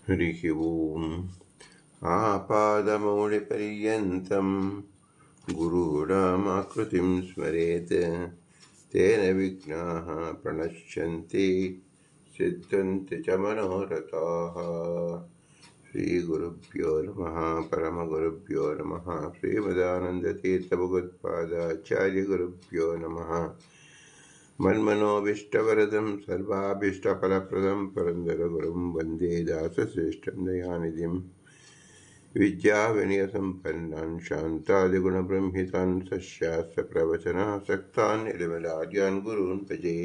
हरिः ओम् आपादमौलिपर्यन्तं गुरूणामाकृतिं स्मरेत् तेन विघ्नाः प्रणश्यन्ति सिद्धन्ति च मनोरथाः। श्रीगुरुभ्यो नमः। परमगुरुभ्यो नमः। श्रीमदानन्दतीर्थभगवत्पादाचार्यगुरुभ्यो नमः। मन्मनोभीष्टवरदं सर्वाभीष्टफलप्रदं पुरन्दरगुरुं वन्दे दासश्रेष्ठं दयानिधिं विद्याविनयसम्पन्नान् शान्तादिगुणब्रह्मितान् सशास्त्रप्रवचनासक्तान् निर्मलाद्यान् गुरून् भजे।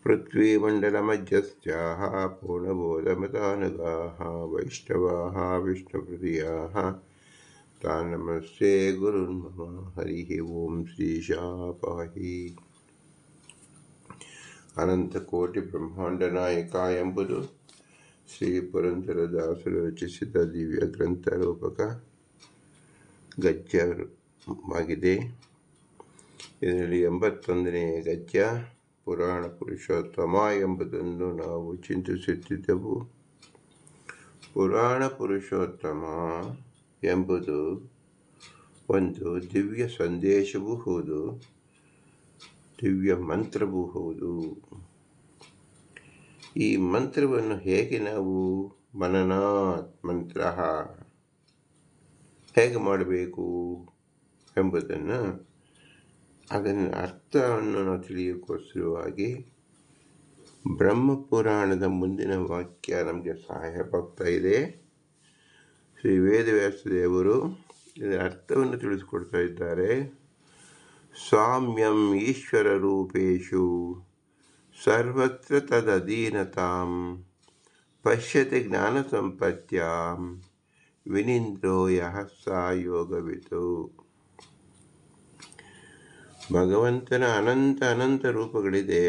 पृथ्वीमण्डलमध्यस्थाः पूर्णबोधमतानुगाः वैष्णवाः विष्णुप्रियाः तान् नमस्ते गुरून् मम। हरिः ओं। ಶ್ರೀಶಾಪಾಹಿ. ಅನಂತಕೋಟಿ ಬ್ರಹ್ಮಾಂಡ ನಾಯಕ ಎಂಬುದು ಶ್ರೀ ಪುರಂದರದಾಸರು ರಚಿಸಿದ ದಿವ್ಯ ಗ್ರಂಥ ರೂಪಕ ಗದ್ಯವಾಗಿದೆ. ಇದರಲ್ಲಿ 81ನೇ ಗದ್ಯ ಪುರಾಣ ಪುರುಷೋತ್ತಮ ಎಂಬುದನ್ನು ನಾವು ಚಿಂತಿಸುತ್ತಿದ್ದೆವು. ಪುರಾಣ ಪುರುಷೋತ್ತಮ ಎಂಬುದು ಒಂದು ದಿವ್ಯ ಸಂದೇಶವೂ ಹೌದು, ದಿವ್ಯ ಮಂತ್ರವೂ ಹೌದು. ಈ ಮಂತ್ರವನ್ನು ಹೇಗೆ ನಾವು ಮಂತ್ರ ಹೇಗೆ ಮಾಡಬೇಕು ಎಂಬುದನ್ನು ಅದನ್ನ ಅರ್ಥವನ್ನು ನಾವು ತಿಳಿಯೋಕ್ಕೋಸ್ಕರವಾಗಿ ಬ್ರಹ್ಮಪುರಾಣದ ಮುಂದಿನ ವಾಕ್ಯ ನಮಗೆ ಸಹಾಯವಾಗ್ತಾ ಇದೆ. ಶ್ರೀ ವೇದವ್ಯಾಸದೇವರು ಇದರ ಅರ್ಥವನ್ನು ತಿಳಿಸಿಕೊಡ್ತಾ ಇದ್ದಾರೆ. ಸಾಮ್ಯಂ ಈಶ್ವರ ರೂಪೇಶು ಸರ್ವತ್ರ ತದಧೀನತಾಂ ಪಶ್ಯತಿ ಜ್ಞಾನ ಸಂಪತ್ಯಾಂ ವಿನಿಂದ್ರೋ ಯಃ ಸಾ ಯೋಗವಿತು. ಭಗವಂತನ ಅನಂತ ರೂಪಗಳಿದೆ.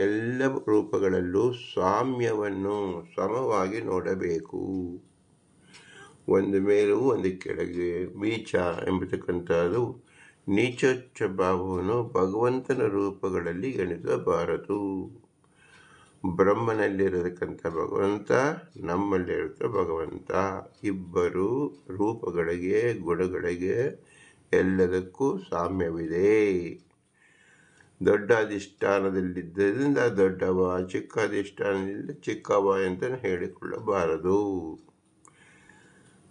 ಎಲ್ಲ ರೂಪಗಳಲ್ಲೂ ಸಾಮ್ಯವನ್ನು ಸಮವಾಗಿ ನೋಡಬೇಕು. ಒಂದು ಮೇಲೂ ಒಂದು ಕೆಳಗೆ ನೀಚ ಎಂಬತಕ್ಕಂಥದ್ದು ನೀಚೋಚ್ಚ ಭಾವವನ್ನು ಭಗವಂತನ ರೂಪಗಳಲ್ಲಿ ಎಣಿಸಬಾರದು. ಬ್ರಹ್ಮನಲ್ಲಿರತಕ್ಕಂಥ ಭಗವಂತ, ನಮ್ಮಲ್ಲಿರತ ಭಗವಂತ, ಇಬ್ಬರು ರೂಪಗಳಿಗೆ ಗುಣಗಳಿಗೆ ಎಲ್ಲದಕ್ಕೂ ಸಾಮ್ಯವಿದೆ. ದೊಡ್ಡ ಅಧಿಷ್ಠಾನದಲ್ಲಿದ್ದರಿಂದ ದೊಡ್ಡವ, ಚಿಕ್ಕ ಅಧಿಷ್ಠಾನದಿಂದ ಚಿಕ್ಕವ ಅಂತ ಹೇಳಿಕೊಳ್ಳಬಾರದು.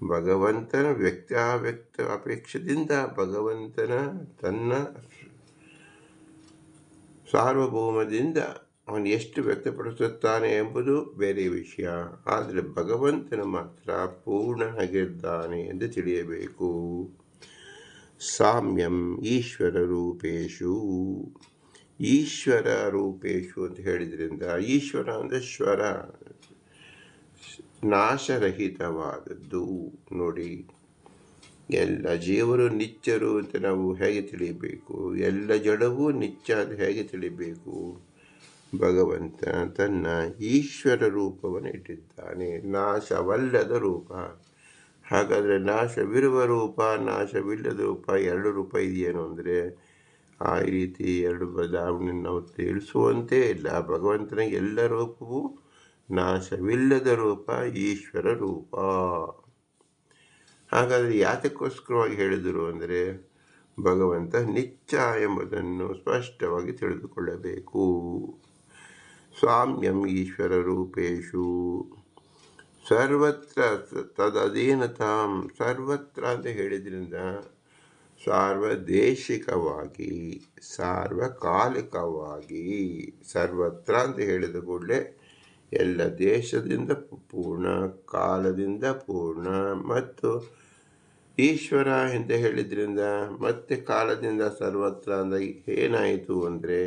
ಭಗವಂತನ ವ್ಯಕ್ತಾವ್ಯಕ್ತ ಅಪೇಕ್ಷದಿಂದ ಭಗವಂತನ ತನ್ನ ಸಾರ್ವಭೌಮದಿಂದ ಅವನು ಎಷ್ಟು ವ್ಯಕ್ತಪಡಿಸುತ್ತಾನೆ ಎಂಬುದು ಬೇರೆ ವಿಷಯ. ಆದರೆ ಭಗವಂತನು ಮಾತ್ರ ಪೂರ್ಣನಾಗಿದ್ದಾನೆ ಎಂದು ತಿಳಿಯಬೇಕು. ಸಾಮ್ಯಂ ಈಶ್ವರ ರೂಪೇಶು. ಈಶ್ವರ ರೂಪೇಶು ಅಂತ ಹೇಳಿದ್ರಿಂದ ಈಶ್ವರ ಅಂದರೆ ಸ್ವರ, ನಾಶರಹಿತವಾದದ್ದು. ನೋಡಿ, ಎಲ್ಲ ಜೀವರು ನಿತ್ಯರು ಅಂತ ನಾವು ಹೇಗೆ ತಿಳಿಯಬೇಕು, ಎಲ್ಲ ಜಡವೂ ನಿತ್ಯ ಅಂತ ಹೇಗೆ ತಿಳಿಯಬೇಕು. ಭಗವಂತ ತನ್ನ ಈಶ್ವರ ರೂಪವನ್ನು ಇಟ್ಟಿದ್ದಾನೆ, ನಾಶವಲ್ಲದ ರೂಪ. ಹಾಗಾದರೆ ನಾಶವಿರುವ ರೂಪ, ನಾಶವಿಲ್ಲದ ರೂಪ, ಎರಡು ರೂಪ ಇದೆಯೇನು ಅಂದರೆ ಆ ರೀತಿ ಎರಡು ಬದಲಾವಣೆ ನಾವು ತಿಳಿಸುವಂತೆ ಇಲ್ಲ. ಭಗವಂತನ ಎಲ್ಲ ರೂಪವೂ ನಾಶವಿಲ್ಲದ ರೂಪ, ಈಶ್ವರ ರೂಪ. ಹಾಗಾದರೆ ಯಾತಕ್ಕೋಸ್ಕರವಾಗಿ ಹೇಳಿದರು ಅಂದರೆ ಭಗವಂತ ನಿತ್ಯ ಎಂಬುದನ್ನು ಸ್ಪಷ್ಟವಾಗಿ ತಿಳಿದುಕೊಳ್ಳಬೇಕು. ಸಾಮ್ಯಂ ಈಶ್ವರ ರೂಪೇಶು ಸರ್ವತ್ರ ತದಧೀನತಾಂ. ಸರ್ವತ್ರ ಅಂತ ಹೇಳಿದ್ರಿಂದ ಸಾರ್ವದೇಶಿಕವಾಗಿ, ಸಾರ್ವಕಾಲಿಕವಾಗಿ. ಸರ್ವತ್ರ ಅಂತ ಹೇಳಿದ ಕೂಡಲೇ ಎಲ್ಲ ದೇಶದಿಂದ ಪೂರ್ಣ, ಕಾಲದಿಂದ ಪೂರ್ಣ, ಮತ್ತು ಈಶ್ವರ ಅಂತ ಹೇಳಿದ್ರಿಂದ ಮತ್ತೆ ಕಾಲದಿಂದ ಸರ್ವತ್ರ ಅಂದರೆ ಏನಾಯಿತು ಅಂದರೆ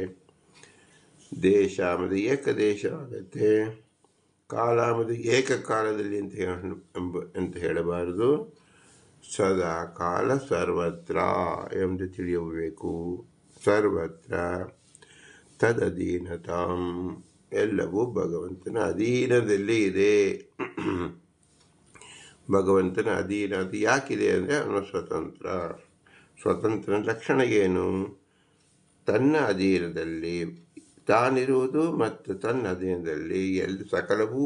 ದೇಶ ಮತ್ತು ಏಕದೇಶ ಆಗುತ್ತೆ, ಕಾಲ ಮತ್ತು ಏಕಕಾಲದಲ್ಲಿ ಅಂತ ಹೇಳಬಾರದು. ಸದಾ ಕಾಲ ಸರ್ವತ್ರ ಎಂದು ತಿಳಿಯಬೇಕು. ಸರ್ವತ್ರ ತದಧೀನತಾಂ. ಎಲ್ಲವೂ ಭಗವಂತನ ಅಧೀನದಲ್ಲಿ ಇದೆ. ಭಗವಂತನ ಅಧೀನ ಅದು ಯಾಕಿದೆ ಅಂದರೆ ಅವನು ಸ್ವತಂತ್ರ. ಸ್ವತಂತ್ರ ಲಕ್ಷಣ ಏನು? ತನ್ನ ಅಧೀನದಲ್ಲಿ ತಾನಿರುವುದು ಮತ್ತು ತನ್ನ ಅಧೀನದಲ್ಲಿ ಸಕಲವೂ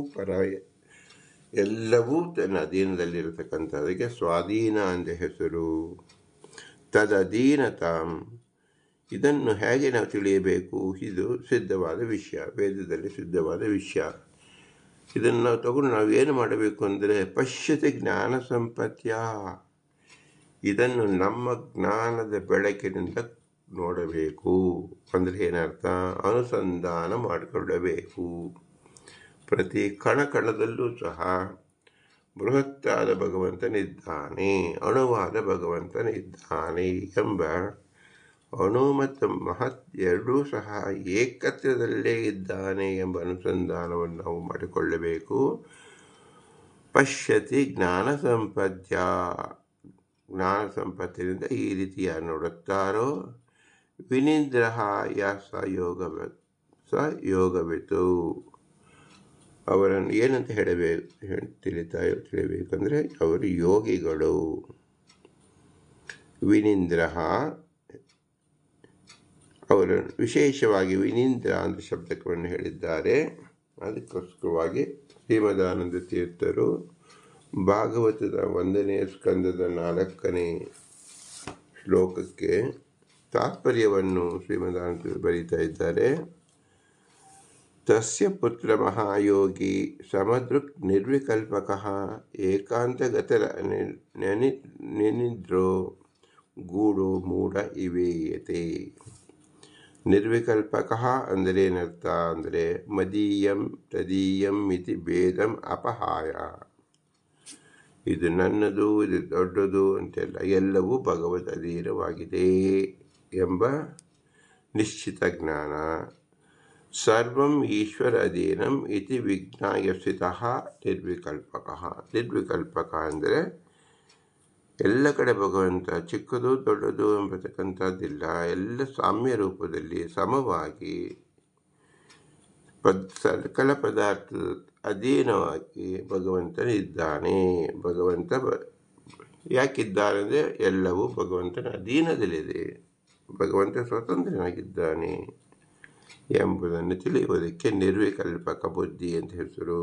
ಎಲ್ಲವೂ ತನ್ನ ಅಧೀನದಲ್ಲಿರತಕ್ಕಂಥದಕ್ಕೆ ಸ್ವಾಧೀನ ಅಂತ ಹೆಸರು. ತದಧೀನತಾಂ, ಇದನ್ನು ಹೇಗೆ ನಾವು ತಿಳಿಯಬೇಕು? ಇದು ಸಿದ್ಧವಾದ ವಿಷಯ, ವೇದದಲ್ಲಿ ಸಿದ್ಧವಾದ ವಿಷಯ. ಇದನ್ನು ನಾವು ತಗೊಂಡು ನಾವು ಏನು ಮಾಡಬೇಕು ಅಂದರೆ ಪಶ್ಯತೆ ಜ್ಞಾನ ಸಂಪತ್ಯ, ಇದನ್ನು ನಮ್ಮ ಜ್ಞಾನದ ಬೆಳಕಿನಿಂದ ನೋಡಬೇಕು. ಅಂದರೆ ಏನರ್ಥ? ಅನುಸಂಧಾನ ಮಾಡಿಕೊಳ್ಳಬೇಕು. ಪ್ರತಿ ಕಣದಲ್ಲೂ ಸಹ ಬೃಹತ್ತಾದ ಭಗವಂತನಿದ್ದಾನೆ, ಅಣುವಾದ ಭಗವಂತನಿದ್ದಾನೆ ಎಂಬ ಅಣು ಮತ್ತು ಮಹತ್ ಎರಡೂ ಸಹ ಏಕತ್ರದಲ್ಲೇ ಇದ್ದಾನೆ ಎಂಬ ಅನುಸಂಧಾನವನ್ನು ನಾವು ಮಾಡಿಕೊಳ್ಳಬೇಕು. ಪಶ್ಯತಿ ಜ್ಞಾನ ಸಂಪದ್ಯ, ಜ್ಞಾನ ಸಂಪತ್ತಿನಿಂದ ಈ ರೀತಿಯ ನೋಡುತ್ತಾರೋ ವಿನಿಂದ್ರಹ ಯೋಗವಿತು, ಅವರನ್ನು ಏನಂತ ತಿಳಿಬೇಕಂದ್ರೆ ಅವರು ಯೋಗಿಗಳು. ವಿನಿಂದ್ರಹ, ಅವರನ್ನು ವಿಶೇಷವಾಗಿ ವಿನಿಂದ್ರ ಅಂತ ಶಬ್ದವನ್ನು ಹೇಳಿದ್ದಾರೆ. ಅದಕ್ಕೋಸ್ಕರವಾಗಿ ಶ್ರೀಮದಾನಂದ ತೀರ್ಥರು ಭಾಗವತದ 1ನೇ ಸ್ಕಂದದ 4ನೇ ಶ್ಲೋಕಕ್ಕೆ ತಾತ್ಪರ್ಯವನ್ನು ಶ್ರೀಮದಾನಂದ ಬರೀತಾ ಇದ್ದಾರೆ. ತಸ್ಯ ಪುತ್ರ ಮಹಾಯೋಗಿ ಸಮದೃಕ್ ನಿರ್ವಿಕಲ್ಪಕಃ ಏಕಾಂತಗತರ ನೆನಿದ್ರೋ ಗೂಢೋ ಮೂಢ ಇವೇಯತೆ. ನಿರ್ವಿಕಲ್ಪಕಃ ಅಂದರೆ ಏನರ್ಥ ಅಂದರೆ ಮದೀಯಂ ತದೀಯಂ ಇತಿ ಭೇದಂ ಅಪಹಾಯ, ಇದು ನನ್ನದು ಇದು ದೊಡ್ಡದು ಅಂತೆಲ್ಲ, ಎಲ್ಲವೂ ಭಗವದ್ ಅಧೀನವಾಗಿದೆ ಎಂಬ ನಿಶ್ಚಿತ ಜ್ಞಾನ. ಸರ್ವಂ ಈಶ್ವರ ಅಧೀನಂ ಇತಿ ವಿಜ್ಞಾಯ ಸ್ಥಿತಃ ನಿರ್ವಿಕಲ್ಪಕಃ. ನಿರ್ವಿಕಲ್ಪಕ ಅಂದರೆ ಎಲ್ಲ ಕಡೆ ಭಗವಂತ ಚಿಕ್ಕದು ದೊಡ್ಡದು ಎಂಬತಕ್ಕಂಥದ್ದಿಲ್ಲ, ಎಲ್ಲ ಸಾಮ್ಯ ರೂಪದಲ್ಲಿ ಸಮವಾಗಿ ಸಕಲ ಪದಾರ್ಥದ ಅಧೀನವಾಗಿ ಭಗವಂತನಿದ್ದಾನೆ. ಭಗವಂತ ಯಾಕಿದ್ದಾನೆ ಅಂದರೆ ಎಲ್ಲವೂ ಭಗವಂತನ ಅಧೀನದಲ್ಲಿದೆ, ಭಗವಂತ ಸ್ವತಂತ್ರನಾಗಿದ್ದಾನೆ ಎಂಬುದನ್ನು ತಿಳಿಯುವುದಕ್ಕೆ ನಿರ್ವಿಕಲ್ಪಕ ಬುದ್ಧಿ ಅಂತ ಹೆಸರು.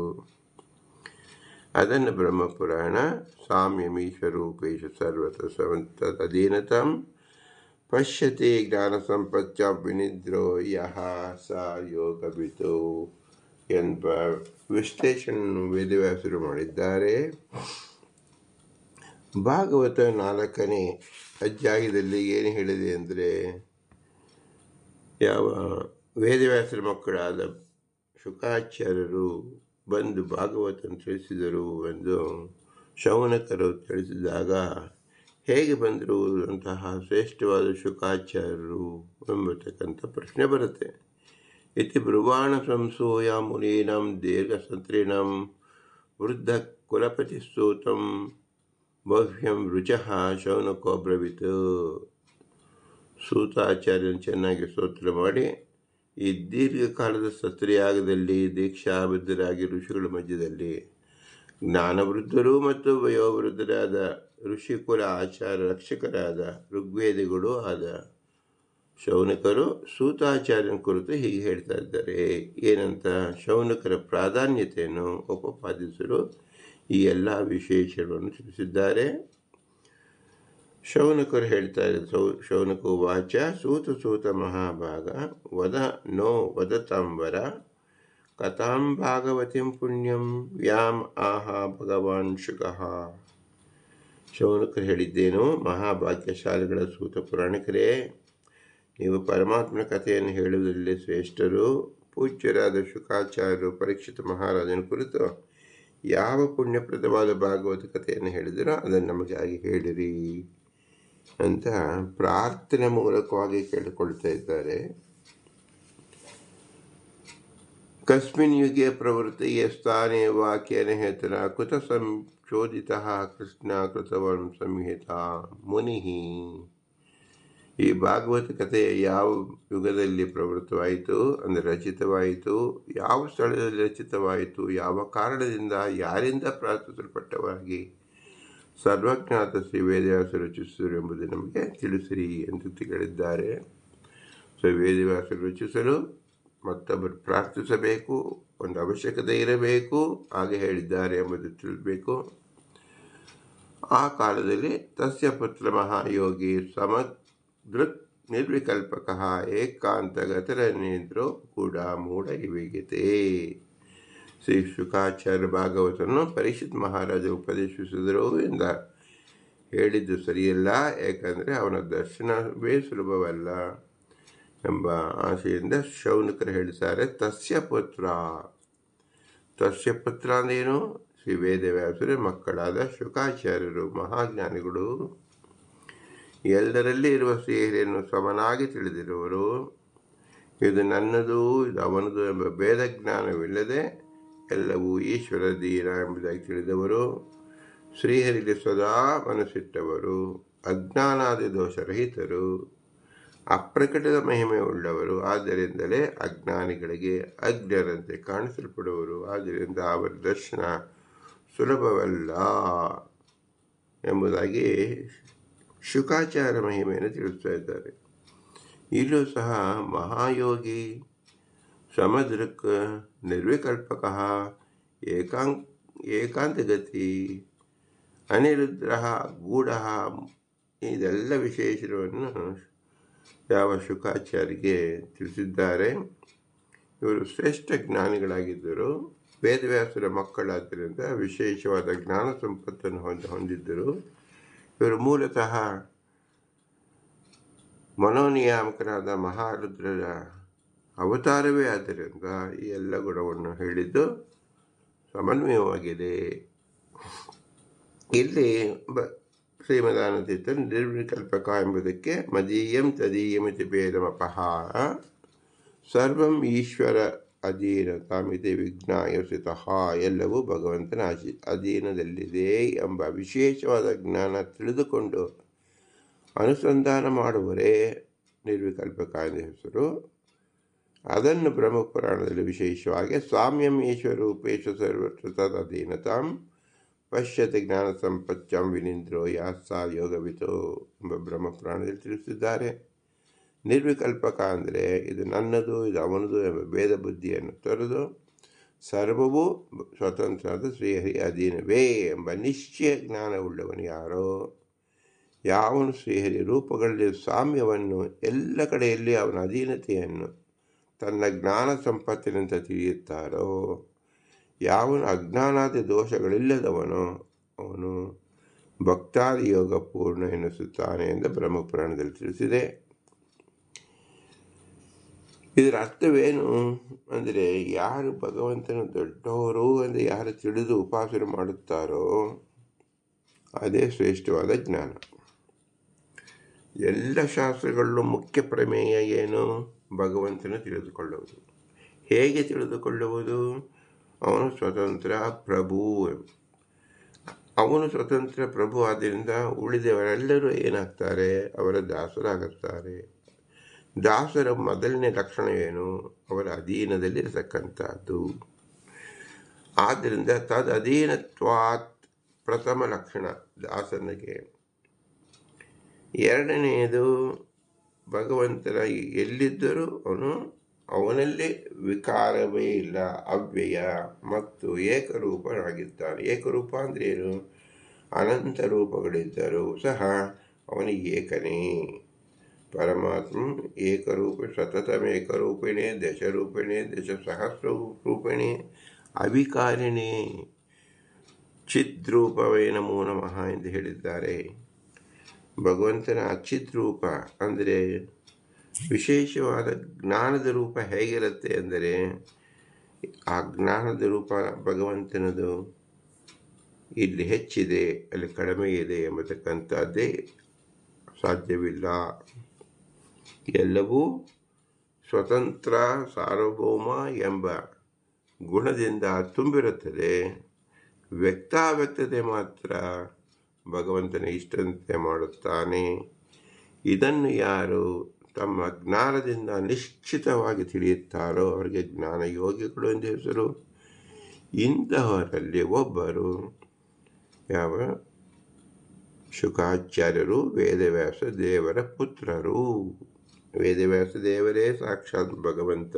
ಅದನ್ನು ಬ್ರಹ್ಮಪುರಾಣ ಸಾಮ್ಯಮೀಶ್ವರೂಪೇಶ ಸರ್ವತ ಅಧೀನತಂ ಪಶ್ಯತೆ ಜ್ಞಾನ ಸಂಪತ್ಯ ವಿನಿದ್ರೋ ಯಹ ಸ ಯೋಗವಿತು ಎಂಬ ವಿಶ್ಲೇಷಣೆಯನ್ನು ವೇದವ್ಯಾಸರು ಮಾಡಿದ್ದಾರೆ. ಭಾಗವತ 4ನೇ ಅಧ್ಯಾಯದಲ್ಲಿ ಏನು ಹೇಳಿದೆ ಅಂದರೆ, ಯಾವ ವೇದವ್ಯಾಸರ ಮಕ್ಕಳಾದ ಶುಕಾಚಾರ್ಯರು ಬಂದು ಭಾಗವತನ ತಿಳಿಸಿದರು ಎಂದು ಶೌನಕರು ತಿಳಿಸಿದಾಗ ಹೇಗೆ ಬಂದರು ಅಂತಹ ಶ್ರೇಷ್ಠವಾದ ಶುಕಾಚಾರ್ಯರು ಎಂಬತಕ್ಕಂಥ ಪ್ರಶ್ನೆ ಬರುತ್ತೆ. ಇತಿ ಬ್ರುವಾಣ ಸಂಸೂಯ ಮುನೀನಂ ದೀರ್ಘಸತ್ರಿಣಂ ವೃದ್ಧ ಕುಲಪತಿ ಸ್ತೋತಂ ಭವ್ಯಂ ರುಚಃ ಶೌನಕೋ ಬ್ರವೀತ್. ಸೂತಾಚಾರ್ಯನ ಚೆನ್ನಾಗಿ ಸ್ತೋತ್ರ ಮಾಡಿ, ಈ ದೀರ್ಘಕಾಲದ ಸತ್ರಿಯಾಗದಲ್ಲಿ ದೀಕ್ಷಾಬದ್ಧರಾಗಿ ಋಷಿಗಳ ಮಧ್ಯದಲ್ಲಿ ಜ್ಞಾನವೃದ್ಧರು ಮತ್ತು ವಯೋವೃದ್ಧರಾದ ಋಷಿಕುಲ ಆಚಾರ ರಕ್ಷಕರಾದ ಋಗ್ವೇದಿಗಳು ಆದ ಶೌನಕರು ಸೂತಾಚಾರ್ಯನ ಕುರಿತು ಹೀಗೆ ಹೇಳ್ತಾ ಇದ್ದಾರೆ. ಏನಂತ? ಶೌನಕರ ಪ್ರಾಧಾನ್ಯತೆಯನ್ನು ಉಪಪಾದಿಸಲು ಈ ಎಲ್ಲ ವಿಶೇಷಗಳನ್ನು ತಿಳಿಸಿದ್ದಾರೆ. ಶೌನಕರು ಹೇಳ್ತಾ ಇದ್ದಾರೆ, ಶೌನಕ ವಾಚ ಸೂತ ಮಹಾಭಾಗ ವದ ನೋ ವದತಾಂಬರ ಕಥಾಂ ಭಾಗವತಿಂ ಪುಣ್ಯಂ ವ್ಯಾಂ ಆಹಾ ಭಗವಾನ್ ಶುಕಃ. ಶೌನಕರು ಹೇಳಿದ್ದೇನು? ಮಹಾಭಾಗ್ಯಶಾಲಿಗಳ ಸೂತ ಪುರಾಣಿಕರೇ, ನೀವು ಪರಮಾತ್ಮನ ಕಥೆಯನ್ನು ಹೇಳುವುದರಲ್ಲಿ ಶ್ರೇಷ್ಠರು. ಪೂಜ್ಯರಾದ ಶುಕಾಚಾರ್ಯರು ಪರೀಕ್ಷಿತ ಮಹಾರಾಜನ ಕುರಿತು ಯಾವ ಪುಣ್ಯಪ್ರದವಾದ ಭಾಗವತ ಕಥೆಯನ್ನು ಹೇಳಿದಿರೋ ಅದನ್ನು ನಮಗೆ ಆಗಿ ಹೇಳಿರಿ ಅಂತ ಪ್ರಾರ್ಥನೆ ಮೂಲಕವಾಗಿ ಕೇಳಿಕೊಳ್ತಾ ಇದ್ದಾರೆ. ಕಸ್ಮಿನ್ ಯುಗೆ ಪ್ರವೃತ್ತಿ ಸ್ಥಾನೇ ವಾಕ್ಯನ ಹೇತನ ಕುತ ಸಂಶೋಧಿತ ಕೃಷ್ಣ ಕೃತವನ್ ಸಂಹಿತ ಮುನಿ. ಈ ಭಾಗವತ ಕಥೆ ಯಾವ ಯುಗದಲ್ಲಿ ಪ್ರವೃತ್ತವಾಯಿತು ಅಂದರೆ ರಚಿತವಾಯಿತು, ಯಾವ ಸ್ಥಳದಲ್ಲಿ ರಚಿತವಾಯಿತು, ಯಾವ ಕಾರಣದಿಂದ ಯಾರಿಂದ ಪ್ರಾರ್ಥಿಸಲ್ಪಟ್ಟವಾಗಿ ಸರ್ವಜ್ಞಾತ ಶ್ರೀ ವೇದವ್ಯಾಸರು ರಚಿಸಿದರು ಎಂಬುದು ನಮಗೆ ತಿಳಿಸಿರಿ ಎಂದು ಕೇಳಿದ್ದಾರೆ. ಸೊ ವೇದವ್ಯಾಸರು ರಚಿಸಲು ಮತ್ತೊಬ್ಬರು ಪ್ರಾರ್ಥಿಸಬೇಕು, ಒಂದು ಅವಶ್ಯಕತೆ ಇರಬೇಕು, ಹಾಗೆ ಹೇಳಿದ್ದಾರೆ ಎಂಬುದು ತಿಳಿಬೇಕು. ಆ ಕಾಲದಲ್ಲಿ ತಸ್ಯ ಪುತ್ರ ಮಹಾಯೋಗಿ ಸಮದೃಕ್ ನಿರ್ವಿಕಲ್ಪಕ ಏಕಾಂತಗತರನೇಂದ್ರೋ ಕೂಡ ಮೂಢ ಇವಿಗತೆ. ಶ್ರೀ ಶುಕಾಚಾರ್ಯ ಭಾಗವತನು ಪರೀಕ್ಷಿತ್ ಮಹಾರಾಜ ಉಪದೇಶಿಸಿದರು ಎಂದ ಹೇಳಿದ್ದು ಸರಿಯಲ್ಲ, ಏಕೆಂದರೆ ಅವನ ದರ್ಶನವೇ ಸುಲಭವಲ್ಲ ಎಂಬ ಆಶೆಯಿಂದ ಶೌನಕರು ಹೇಳಿದ್ದಾರೆ. ತಸ್ಯ ಪುತ್ರ ಅಂದೇನು? ಶ್ರೀ ವೇದವ್ಯಾಸರ ಮಕ್ಕಳಾದ ಶುಕಾಚಾರ್ಯರು ಮಹಾಜ್ಞಾನಿಗಳು, ಎಲ್ಲರಲ್ಲಿ ಇರುವ ಶ್ರೀಹರಿಯನ್ನು ಸಮನಾಗಿ ತಿಳಿದಿರುವರು. ಇದು ನನ್ನದು, ಇದು ಅವನದು ಎಂಬ ಭೇದ ಜ್ಞಾನವಿಲ್ಲದೆ ಎಲ್ಲವೂ ಈಶ್ವರದೀನ ಎಂಬುದಾಗಿ ತಿಳಿದವರು, ಶ್ರೀಹರಿಗೆ ಸದಾ ಮನಸ್ಸಿಟ್ಟವರು, ಅಜ್ಞಾನಾದಿ ದೋಷರಹಿತರು, ಅಪ್ರಕಟದ ಮಹಿಮೆ ಉಳ್ಳವರು. ಆದ್ದರಿಂದಲೇ ಅಜ್ಞಾನಿಗಳಿಗೆ ಅಜ್ಞರಂತೆ ಕಾಣಿಸಲ್ಪಡುವರು. ಆದ್ದರಿಂದ ಅವರ ದರ್ಶನ ಸುಲಭವಲ್ಲ ಎಂಬುದಾಗಿ ಶುಕಾಚಾರ್ಯ ಮಹಿಮೆಯನ್ನು ತಿಳಿಸ್ತಾ ಇದ್ದಾರೆ. ಇಲ್ಲೂ ಸಹ ಮಹಾಯೋಗಿ ಸಮದೃಕ್ ನಿರ್ವಿಕಲ್ಪಕ ಏಕಾಂತಗತಿ ಅನಿರುದ್ರ ಗೂಢ, ಇದೆಲ್ಲ ವಿಶೇಷವನ್ನು ಯಾವ ಶುಕಾಚಾರ್ಯರಿಗೆ ತಿಳಿಸಿದ್ದಾರೆ. ಇವರು ಶ್ರೇಷ್ಠ ಜ್ಞಾನಿಗಳಾಗಿದ್ದರು, ವೇದವ್ಯಾಸರ ಮಕ್ಕಳಾದ್ದರಿಂದ ವಿಶೇಷವಾದ ಜ್ಞಾನ ಸಂಪತ್ತನ್ನು ಹೊಂದಿದ್ದರು. ಇವರು ಮೂಲತಃ ಮನೋನಿಯಾಮಕರಾದ ಮಹಾರುದ್ರರ ಅವತಾರವೇ ಆದ್ದರಿಂದ ಈ ಎಲ್ಲ ಗುಣವನ್ನು ಹೇಳಿದ್ದು ಸಮನ್ವಯವಾಗಿದೆ. ಇಲ್ಲಿ ಶ್ರೀಮದಾನತೀರ್ಥರು ನಿರ್ವಿಕಲ್ಪಕ ಎಂಬುದಕ್ಕೆ ಮದೀಯಂ ತದೀಯಮಿತಿ ಭೇದಮಪಹ ಸರ್ವಂ ಈಶ್ವರ ಅಧೀನತಾಮಿತಿ ವಿಜ್ಞಾಯೋಸಿತಃ, ಎಲ್ಲವೂ ಭಗವಂತನ ಅಧೀನದಲ್ಲಿದೆ ಎಂಬ ವಿಶೇಷವಾದ ಜ್ಞಾನ ತಿಳಿದುಕೊಂಡು ಅನುಸಂಧಾನ ಮಾಡುವರೇ ನಿರ್ವಿಕಲ್ಪಕ ಎಂದ ಹೆಸರು. ಅದನ್ನು ಬ್ರಹ್ಮಪುರಾಣದಲ್ಲಿ ವಿಶೇಷವಾಗಿ ಸಾಮ್ಯಂ ಈಶ್ವರೂಪೇಶ ಸರ್ವತ್ರ ತದಧೀನತಾಂ ಪಶ್ಯತೆ ಜ್ಞಾನ ಸಂಪತ್ಯಂ ವಿನಿಂದ್ರೋ ಯಾಸ್ಸಾ ಯೋಗವಿತೋ ಎಂಬ ಬ್ರಹ್ಮಪುರಾಣದಲ್ಲಿ ತಿಳಿಸಿದ್ದಾರೆ. ನಿರ್ವಿಕಲ್ಪಕ ಅಂದರೆ ಇದು ನನ್ನದು, ಇದು ಅವನದು ಎಂಬ ಭೇದ ಬುದ್ಧಿಯನ್ನು ತೊರೆದು ಸರ್ವವೂ ಸ್ವತಂತ್ರವಾದ ಶ್ರೀಹರಿ ಅಧೀನವೇ ಎಂಬ ನಿಶ್ಚಯ ಜ್ಞಾನವುಳ್ಳವನು ಯಾರೋ, ಯಾವನು ಶ್ರೀಹರಿ ರೂಪಗಳಲ್ಲಿ ಸಾಮ್ಯವನ್ನು, ಎಲ್ಲ ಕಡೆಯಲ್ಲಿ ಅವನ ಅಧೀನತೆಯನ್ನು ತನ್ನ ಜ್ಞಾನ ಸಂಪತ್ತಿನಿಂದ ತಿಳಿಯುತ್ತಾರೋ, ಯಾವನು ಅಜ್ಞಾನಾದಿ ದೋಷಗಳಿಲ್ಲದವನೋ ಅವನು ಭಕ್ತಾದಿ ಯೋಗ ಪೂರ್ಣ ಎನಿಸುತ್ತಾನೆ ಎಂದು ಬ್ರಹ್ಮಪುರಾಣದಲ್ಲಿ ತಿಳಿಸಿದೆ. ಇದರ ಅರ್ಥವೇನು ಅಂದರೆ, ಯಾರು ಭಗವಂತನ ದೊಡ್ಡವರು ಎಂದು ಯಾರು ತಿಳಿದು ಉಪಾಸನೆ ಮಾಡುತ್ತಾರೋ ಅದೇ ಶ್ರೇಷ್ಠವಾದ ಜ್ಞಾನ. ಎಲ್ಲ ಶಾಸ್ತ್ರಗಳಲ್ಲೂ ಮುಖ್ಯ ಪ್ರಮೇಯ ಏನು? ಭಗವಂತನ ತಿಳಿದುಕೊಳ್ಳುವುದು. ಹೇಗೆ ತಿಳಿದುಕೊಳ್ಳುವುದು? ಅವನು ಸ್ವತಂತ್ರ ಪ್ರಭು. ಅವನು ಸ್ವತಂತ್ರ ಪ್ರಭು ಆದ್ದರಿಂದ ಉಳಿದವರೆಲ್ಲರೂ ಏನಾಗ್ತಾರೆ? ಅವರ ದಾಸರಾಗುತ್ತಾರೆ. ದಾಸರ ಮೊದಲನೇ ಲಕ್ಷಣ ಏನು? ಅವರ ಅಧೀನದಲ್ಲಿರತಕ್ಕಂಥದ್ದು. ಆದ್ದರಿಂದ ತದಧೀನತ್ವಾತ್ ಪ್ರಥಮ ಲಕ್ಷಣ ದಾಸನಿಗೆ. ಎರಡನೆಯದು, ಭಗವಂತನ ಎಲ್ಲಿದ್ದರೂ ಅವನಲ್ಲಿ ವಿಕಾರವೇ ಇಲ್ಲ, ಅವ್ಯಯ ಮತ್ತು ಏಕರೂಪನಾಗಿದ್ದಾನೆ. ಏಕರೂಪ ಅಂದರೆ ಏನು? ಅನಂತ ರೂಪಗಳಿದ್ದರೂ ಸಹ ಅವನಿಗೆ ಏಕನೇ. ಪರಮಾತ್ಮ ಏಕರೂಪ, ಸತತಮೇಕರೂಪಿಣೆ, ದಶರೂಪಿಣೆ, ದಶಸಹಸ್ರ ರೂಪಿಣೆ, ಅವಿಕಾರಿಣೆ, ಚಿದ್ರೂಪವೇ ನಮೋ ನಮಃ ಎಂದು ಹೇಳಿದ್ದಾರೆ. ಭಗವಂತನ ಅಚಿದ್ರೂಪ ಅಂದರೆ ವಿಶೇಷವಾದ ಜ್ಞಾನದ ರೂಪ ಹೇಗಿರುತ್ತೆ ಅಂದರೆ, ಆ ಜ್ಞಾನದ ರೂಪ ಭಗವಂತನದು ಇಲ್ಲಿ ಹೆಚ್ಚಿದೆ, ಅಲ್ಲಿ ಕಡಿಮೆ ಇದೆ ಎಂಬತಕ್ಕಂಥದ್ದೇ ಸಾಧ್ಯವಿಲ್ಲ. ಎಲ್ಲವೂ ಸ್ವತಂತ್ರ ಸಾರ್ವಭೌಮ ಎಂಬ ಗುಣದಿಂದ ತುಂಬಿರುತ್ತದೆ. ವ್ಯಕ್ತಾವ್ಯಕ್ತತೆ ಮಾತ್ರ ಭಗವಂತನ ಇಷ್ಟಂತೆ ಮಾಡುತ್ತಾನೆ. ಇದನ್ನು ಯಾರು ತಮ್ಮ ಜ್ಞಾನದಿಂದ ನಿಶ್ಚಿತವಾಗಿ ತಿಳಿಯುತ್ತಾರೋ ಅವರಿಗೆ ಜ್ಞಾನ ಯೋಗಿಗಳು ಎಂದು ಹೆಸರು. ಇಂತಹವರಲ್ಲಿ ಒಬ್ಬರು ಯಾವ? ಶುಕಾಚಾರ್ಯರು, ವೇದವ್ಯಾಸ ದೇವರ ಪುತ್ರರು. ವೇದವ್ಯಾಸ ದೇವರೇ ಸಾಕ್ಷಾತ್ ಭಗವಂತ.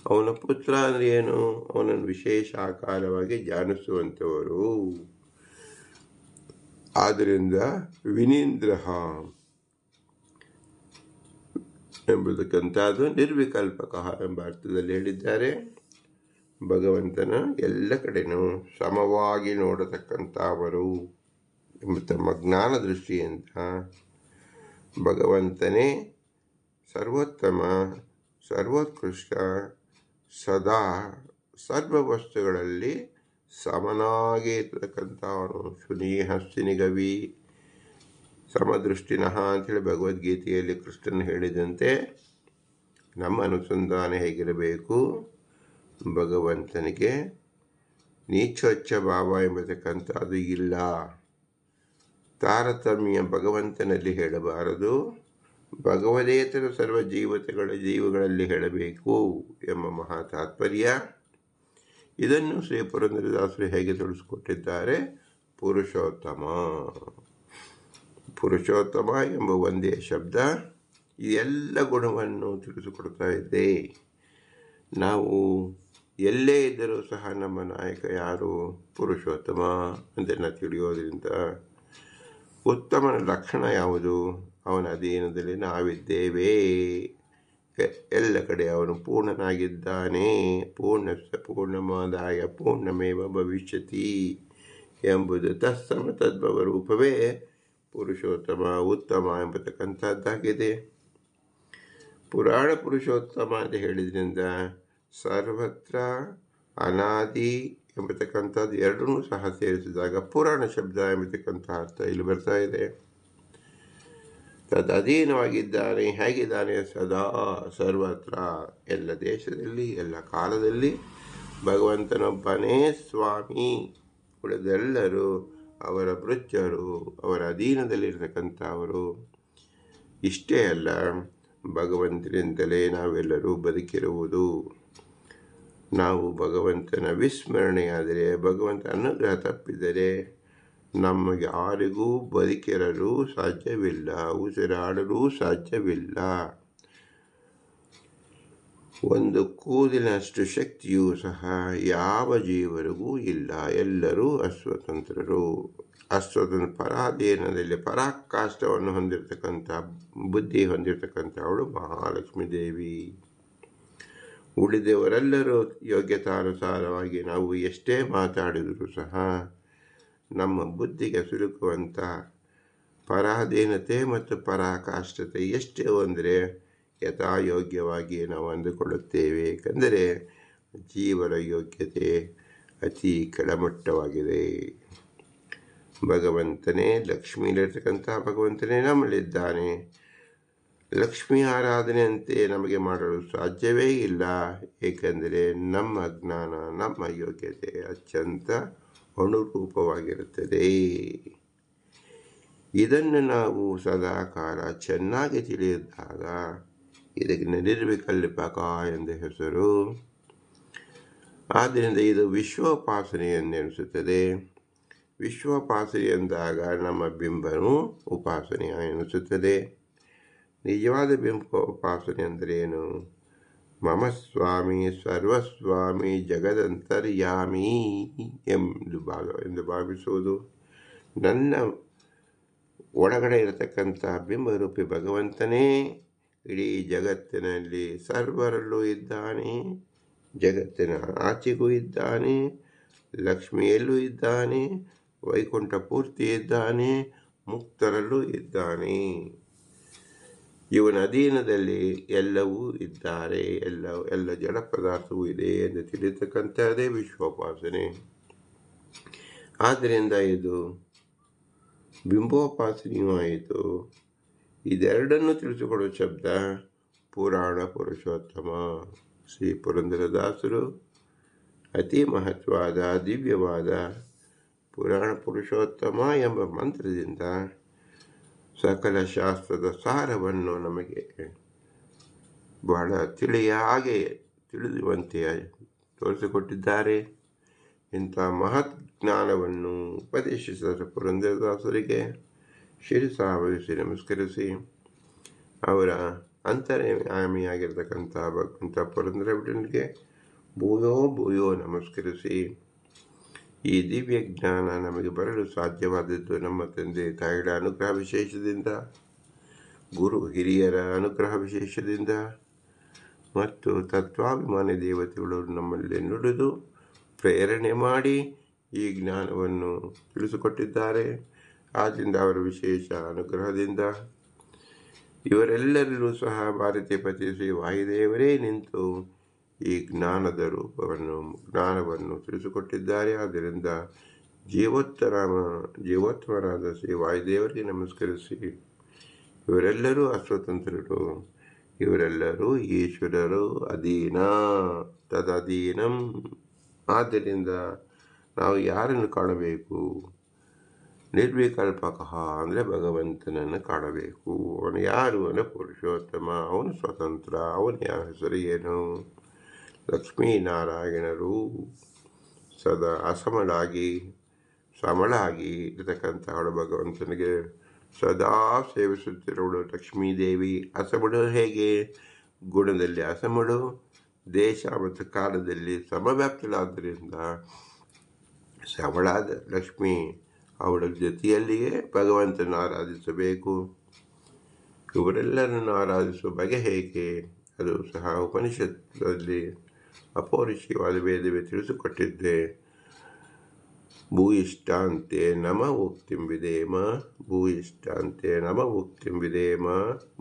ಅವನ ಪುತ್ರ ಅಂದರೆ ಏನು? ಅವನನ್ನು ವಿಶೇಷ ಆಕಾರವಾಗಿ ಧ್ಯಾನಿಸುವಂಥವರು. ಆದ್ದರಿಂದ ವಿನೀಂದ್ರ ಎಂಬುದಕ್ಕಂಥದ್ದು ನಿರ್ವಿಕಲ್ಪಕ ಎಂಬ ಅರ್ಥದಲ್ಲಿ ಹೇಳಿದ್ದಾರೆ. ಭಗವಂತನ ಎಲ್ಲ ಕಡೆನೂ ಸಮವಾಗಿ ನೋಡತಕ್ಕಂಥವರು ಎಂಬ ತಮ್ಮ ಜ್ಞಾನ ದೃಷ್ಟಿಯಿಂದ ಭಗವಂತನೇ ಸರ್ವೋತ್ತಮ, ಸರ್ವೋತ್ಕೃಷ್ಟ, ಸದಾ ಸರ್ವ ವಸ್ತುಗಳಲ್ಲಿ ಸಮನಾಗಿ ಇರ್ತಕ್ಕಂಥವನು. ಶುನೀಹಸ್ತಿನಿಗವಿ ಸಮದೃಷ್ಟಿನಃ ಅಂತೇಳಿ ಭಗವದ್ಗೀತೆಯಲ್ಲಿ ಕೃಷ್ಣನ್ ಹೇಳಿದಂತೆ ನಮ್ಮ ಅನುಸಂಧಾನ ಹೇಗಿರಬೇಕು? ಭಗವಂತನಿಗೆ ನೀಚೋಚ್ಚ ಭಾವ ಎಂಬತಕ್ಕಂಥದ್ದು ಇಲ್ಲ. ತಾರತಮ್ಯ ಭಗವಂತನಲ್ಲಿ ಹೇಳಬಾರದು, ಭಗವದೇತರ ಸರ್ವ ಜೀವಗಳಲ್ಲಿ ಹೇಳಬೇಕು ಎಂಬ ಮಹಾ ತಾತ್ಪರ್ಯ. ಇದನ್ನು ಶ್ರೀ ಪುರಂದರದಾಸರು ಹೇಗೆ ತಿಳಿಸಿಕೊಟ್ಟಿದ್ದಾರೆ? ಪುರುಷೋತ್ತಮ ಎಂಬ ಒಂದೇ ಶಬ್ದ ಈ ಎಲ್ಲ ಗುಣವನ್ನು ತಿಳಿಸಿಕೊಡ್ತಾ ಇದೆ. ನಾವು ಎಲ್ಲೇ ಇದ್ದರೂ ಸಹ ನಮ್ಮ ನಾಯಕ ಯಾರು? ಪುರುಷೋತ್ತಮ ಅಂತ ತಿಳಿಯೋದ್ರಿಂದ ಉತ್ತಮನ ಲಕ್ಷಣ ಯಾವುದು? ಅವನ ಅಧೀನದಲ್ಲಿ ನಾವಿದ್ದೇವೆ. ಎಲ್ಲ ಕಡೆ ಅವನು ಪೂರ್ಣನಾಗಿದ್ದಾನೆ. ಪೂರ್ಣಸ್ಯ ಪೂರ್ಣಮಾದಾಯ ಪೂರ್ಣಮೇವ ಭವಿಷ್ಯತಿ ಎಂಬುದು ತತ್ಸಮ ತದ್ಭವ ರೂಪವೇ ಪುರುಷೋತ್ತಮ, ಉತ್ತಮ ಎಂಬತಕ್ಕಂಥದ್ದಾಗಿದೆ. ಪುರಾಣ ಪುರುಷೋತ್ತಮ ಅಂತ ಹೇಳಿದ್ರಿಂದ ಸರ್ವತ್ರ ಅನಾದಿ ಎಂಬತಕ್ಕಂಥದ್ದು ಎರಡನ್ನೂ ಸಹ ಸೇರಿಸಿದಾಗ ಪುರಾಣ ಶಬ್ದ ಎಂಬತಕ್ಕಂಥ ಅರ್ಥ ಇಲ್ಲಿ ಬರ್ತಾ ಇದೆ. ತದಧೀನವಾಗಿದ್ದಾನೆ. ಹೇಗಿದ್ದಾನೆ? ಸದಾ ಸರ್ವತ್ರ, ಎಲ್ಲ ದೇಶದಲ್ಲಿ, ಎಲ್ಲ ಕಾಲದಲ್ಲಿ ಭಗವಂತನೊಬ್ಬನೇ ಸ್ವಾಮಿ. ಉಳಿದೆಲ್ಲರೂ ಅವರ ಭೃತ್ಯರು, ಅವರ ಅಧೀನದಲ್ಲಿರ್ತಕ್ಕಂಥವರು. ಇಷ್ಟೇ ಅಲ್ಲ, ಭಗವಂತನಿಂದಲೇ ನಾವೆಲ್ಲರೂ ಬದುಕಿರುವುದು. ನಾವು ಭಗವಂತನ ವಿಸ್ಮರಣೆಯಾದರೆ, ಭಗವಂತ ಅನುಗ್ರಹ ತಪ್ಪಿದರೆ ನಮಗೆ ಯಾರಿಗೂ ಬದುಕಿರಲು ಸಾಧ್ಯವಿಲ್ಲ, ಉಸಿರಾಡಲು ಸಾಧ್ಯವಿಲ್ಲ. ಒಂದು ಕೂದಲಿನಷ್ಟು ಶಕ್ತಿಯೂ ಸಹ ಯಾವ ಜೀವರಿಗೂ ಇಲ್ಲ. ಎಲ್ಲರೂ ಅಸ್ವತಂತ್ರರು. ಪರಾಧೀನದಲ್ಲಿ ಪರಾಕಾಷ್ಠವನ್ನು ಹೊಂದಿರತಕ್ಕಂಥ ಬುದ್ಧಿ ಹೊಂದಿರತಕ್ಕಂಥವಳು ಮಹಾಲಕ್ಷ್ಮೀ ದೇವಿ. ಉಳಿದವರೆಲ್ಲರೂ ಯೋಗ್ಯತಾನುಸಾರವಾಗಿ ನಾವು ಎಷ್ಟೇ ಮಾತಾಡಿದರೂ ಸಹ ನಮ್ಮ ಬುದ್ಧಿಗೆ ಸಿಲುಕುವಂಥ ಪರಾಧೀನತೆ ಮತ್ತು ಪರಾಕಾಷ್ಠತೆ ಎಷ್ಟೇ ಅಂದರೆ ಯಥಾಯೋಗ್ಯವಾಗಿ ನಾವು ಅಂದುಕೊಳ್ಳುತ್ತೇವೆ. ಏಕೆಂದರೆ ಜೀವನ ಯೋಗ್ಯತೆ ಅತಿ ಕೆಳಮಟ್ಟವಾಗಿದೆ. ಭಗವಂತನೇ ಲಕ್ಷ್ಮಿಯಲ್ಲಿರ್ತಕ್ಕಂಥ ಭಗವಂತನೇ ನಮ್ಮಲ್ಲಿದ್ದಾನೆ. ಲಕ್ಷ್ಮೀ ಆರಾಧನೆಯಂತೆ ನಮಗೆ ಮಾಡಲು ಸಾಧ್ಯವೇ ಇಲ್ಲ. ಏಕೆಂದರೆ ನಮ್ಮ ಜ್ಞಾನ, ನಮ್ಮ ಯೋಗ್ಯತೆ ಅತ್ಯಂತ ಅನುರೂಪವಾಗಿರುತ್ತದೆ. ಇದನ್ನು ನಾವು ಸದಾಕಾಲ ಚೆನ್ನಾಗಿ ತಿಳಿದಾಗ ಇದಕ್ಕೆ ನಿರ್ವಿಕಲ್ಪಕ ಎಂದು ಹೆಸರು. ಆದ್ದರಿಂದ ಇದು ವಿಶ್ವೋಪಾಸನೆ ಎಂದೆನಿಸುತ್ತದೆ. ವಿಶ್ವೋಪಾಸನೆ ಎಂದಾಗ ನಮ್ಮ ಬಿಂಬನು ಉಪಾಸನೆ ಎನಿಸುತ್ತದೆ. ನಿಜವಾದ ಬಿಂಬೋಪಾಸನೆ ಅಂದರೇನು? ಮಮ ಸ್ವಾಮಿ ಸರ್ವಸ್ವಾಮಿ ಜಗದಂತರ್ಯಾಮಿ ಎಂದು ಭಾವಿಸುವುದು. ನನ್ನ ಒಳಗಡೆ ಇರತಕ್ಕಂಥ ಬಿಂಬರೂಪಿ ಭಗವಂತನೇ ಇಡೀ ಜಗತ್ತಿನಲ್ಲಿ ಸರ್ವರಲ್ಲೂ ಇದ್ದಾನೆ. ಜಗತ್ತಿನ ಆಚೆಗೂ ಇದ್ದಾನೆ, ಲಕ್ಷ್ಮಿಯಲ್ಲೂ ಇದ್ದಾನೆ, ವೈಕುಂಠ ಪೂರ್ತಿ ಇದ್ದಾನೆ, ಮುಕ್ತರಲ್ಲೂ ಇದ್ದಾನೆ. ಇವನ ಅಧೀನದಲ್ಲಿ ಎಲ್ಲವೂ ಇದ್ದಾರೆ. ಎಲ್ಲ ಜಡ ಪದಾರ್ಥವೂ ಇದೆ ಎಂದು ತಿಳಿತಕ್ಕಂಥದ್ದೇ ವಿಶ್ವೋಪಾಸನೆ. ಆದ್ದರಿಂದ ಇದು ಬಿಂಬೋಪಾಸನೆಯೂ ಆಯಿತು. ಇದೆರಡನ್ನು ತಿಳಿಸಿಕೊಡುವ ಶಬ್ದ ಪುರಾಣ ಪುರುಷೋತ್ತಮ. ಶ್ರೀ ಪುರಂದರದಾಸರು ಅತಿ ಮಹತ್ವವಾದ ದಿವ್ಯವಾದ ಪುರಾಣ ಪುರುಷೋತ್ತಮ ಎಂಬ ಮಂತ್ರದಿಂದ ಸಕಲ ಶಾಸ್ತ್ರದ ಸಾರವನ್ನು ನಮಗೆ ಬಹಳ ತಿಳಿಯುವಂತೆ ತೋರಿಸಿಕೊಟ್ಟಿದ್ದಾರೆ. ಇಂಥ ಮಹತ್ ಜ್ಞಾನವನ್ನು ಉಪದೇಶಿಸಿದ ಪುರಂದರದಾಸರಿಗೆ ಶಿರಸಾವಹಿಸಿ ನಮಸ್ಕರಿಸಿ ಅವರ ಅಂತರ್ಯಾಮಿಯಾಗಿರ್ತಕ್ಕಂಥ ಭಗವಂತ ಪುರಂದರ ವಿಠಲನಿಗೆ ಭೂಯೋ ಭೂಯೋ ನಮಸ್ಕರಿಸಿ ಈ ದಿವ್ಯ ಜ್ಞಾನ ನಮಗೆ ಬರಲು ಸಾಧ್ಯವಾದದ್ದು ನಮ್ಮ ತಂದೆ ತಾಯಿಗಳ ಅನುಗ್ರಹ ವಿಶೇಷದಿಂದ, ಗುರು ಹಿರಿಯರ ಅನುಗ್ರಹ ವಿಶೇಷದಿಂದ ಮತ್ತು ತತ್ವಾಭಿಮಾನಿ ದೇವತೆಗಳು ನಮ್ಮಲ್ಲಿ ನುಡಿದು ಪ್ರೇರಣೆ ಮಾಡಿ ಈ ಜ್ಞಾನವನ್ನು ತಿಳಿಸಿಕೊಟ್ಟಿದ್ದಾರೆ. ಆದ್ದರಿಂದ ಅವರ ವಿಶೇಷ ಅನುಗ್ರಹದಿಂದ ಇವರೆಲ್ಲರೂ ಸಹ ಭಾರತೀಯ ಪತಿ ಶ್ರೀ ವಾಯುದೇವರೇ ನಿಂತು ಈ ಜ್ಞಾನವನ್ನು ತಿಳಿಸಿಕೊಟ್ಟಿದ್ದಾರೆ. ಆದ್ದರಿಂದ ಜೀವೋತ್ತಮರಾದ ಶ್ರೀ ವಾಯುದೇವರಿಗೆ ನಮಸ್ಕರಿಸಿ, ಇವರೆಲ್ಲರೂ ಅಸ್ವತಂತ್ರರು, ಇವರೆಲ್ಲರೂ ಈಶ್ವರರು, ಅಧೀನ ತದಧೀನಂ. ಆದ್ದರಿಂದ ನಾವು ಯಾರನ್ನು ಕಾಣಬೇಕು? ನಿರ್ವಿಕಲ್ಪಕ ಅಂದರೆ ಭಗವಂತನನ್ನು ಕಾಣಬೇಕು. ಅವನು ಯಾರು ಅಂದರೆ ಪುರುಷೋತ್ತಮ, ಅವನು ಸ್ವತಂತ್ರ. ಅವನ ಹೆಸರು ಏನು? ಲಕ್ಷ್ಮೀನಾರಾಯಣರು. ಸದಾ ಸಮಳಾಗಿ ಇರತಕ್ಕಂಥವಳು ಭಗವಂತನಿಗೆ ಸದಾ ಸೇವಿಸುತ್ತಿರುವಳು ಲಕ್ಷ್ಮೀದೇವಿ. ಅಸಮಳು ಹೇಗೆ? ಗುಣದಲ್ಲಿ ಅಸಮಳು, ದೇಶ ಮತ್ತು ಕಾಲದಲ್ಲಿ ಸಮವ್ಯಾಪ್ತಳಾದ್ದರಿಂದ ಸಮಳಾದ ಲಕ್ಷ್ಮಿ ಅವಳ ಜೊತೆಯಲ್ಲಿಯೇ ಭಗವಂತನ ಆರಾಧಿಸಬೇಕು. ಇವರೆಲ್ಲರನ್ನು ಆರಾಧಿಸುವ ಬಗೆ ಹೇಗೆ? ಅದು ಸಹ ಉಪನಿಷತ್ತಲ್ಲಿ ಅಪೌರುಷೀಯವಾದ ವೇದವೇ ತಿಳಿಸಿಕೊಟ್ಟಿದ್ದೆ. ಭೂಯಿಷ್ಠಾಂತೆ ನಮ ಉಕ್ತಿಂ ವಿಧೇಮ, ಭೂಯಿಷ್ಠಾಂತೆ ನಮ ಉಕ್ತಿಂ ವಿಧೇಮ,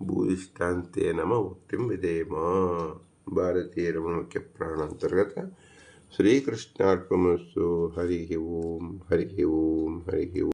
ಭೂಯಿಷ್ಠಾಂತೆ ನಮ ಉಕ್ತಿಂ ವಿಧೇಮ. ಭಾರತೀಯರ ಮುಖ್ಯ ಪ್ರಾಣ ಅಂತರ್ಗತ. ಶ್ರೀಕೃಷ್ಣಾರ್ಪಣಮಸ್ತು. ಹರಿ ಓಂ, ಹರಿ ಓಂ, ಹರಿ ಓಂ.